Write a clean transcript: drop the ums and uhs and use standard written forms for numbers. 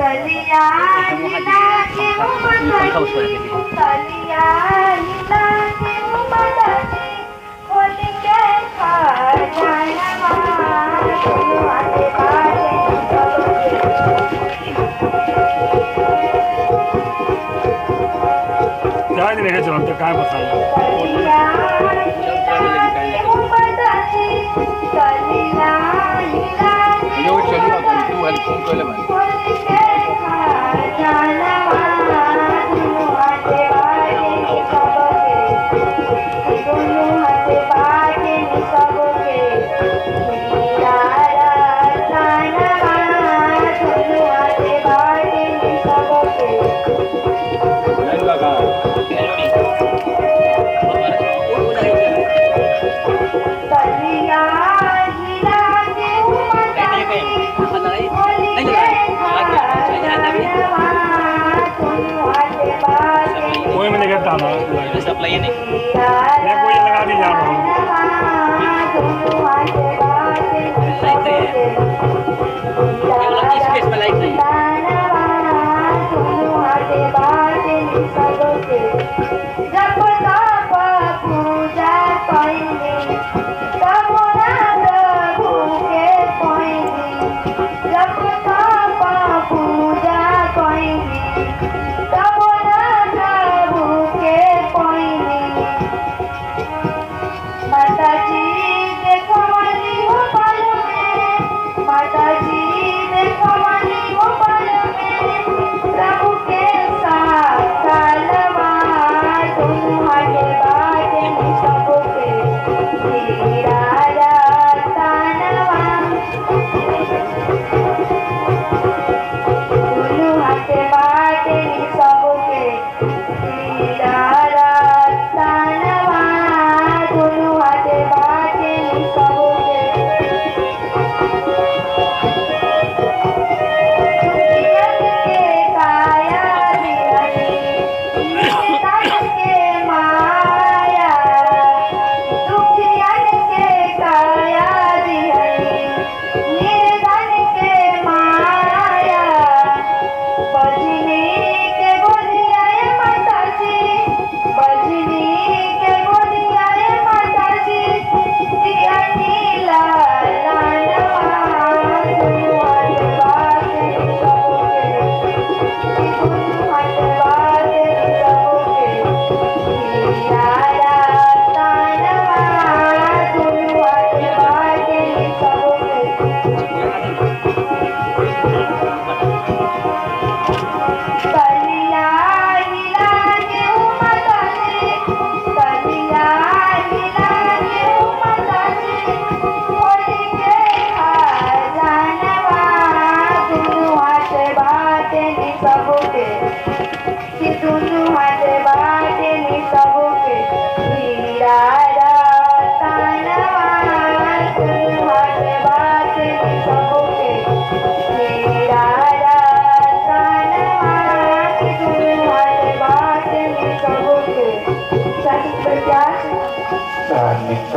कलिया लीला के उमदनी कलिया लीला के उमदनी होली के खजानवा आते बाटे क्या नहीं रहे चलते काय बताऊं कलिया लीला के उमदनी कलिया लीला के यो चली होता है तू हेल्प फोन कर ले भाई होली के खजानवा आते बाटे सबके दोनों हाथे बाटे सबके हीरा रतनवा दोनों हाथे बाटे सबके नहीं लगा कलिया हीरा के उमदनी होली के खजानवा दोनों हाथे बाटे कोई मैं नहीं करता ना सप्लाई नहीं मैं कोई लगा नहीं जा रहा हूँ स्पेस में लाइट नहीं माताजी देखो मनी हो पल में माताजी देखो मनी हो पल में प्रभु के साथ कालवा दोनों हाथे बाटे सबके हीरा रतनवा दोनों हाथे बाटे सबके हीरा रतनवा दोनों हाथे बाटे सबके दुखियन के काया दिहनी निर्धन के माया दुखियन के काया दिहनी निर्धन के माया बजनी के गोदिया माताजी बजनी के गोदिया माताजी दिया नीला लालवा दोनों हाथे बाटे सबके दोनों हाथे बाटे सबके हीरा रतनवा दोनों हाथे बाटे सबके कलिया लीला के उमदनी कलिया लीला के उमदनी होली के खजानवा दोनों हाथे बाटे सबके दोनों हाथे बाटे सबके हीरा रतनवा दोनों हाथे बाटे सबके हीरा रतनवा दोनों हाथे बाटे सबके सच प्रत्याश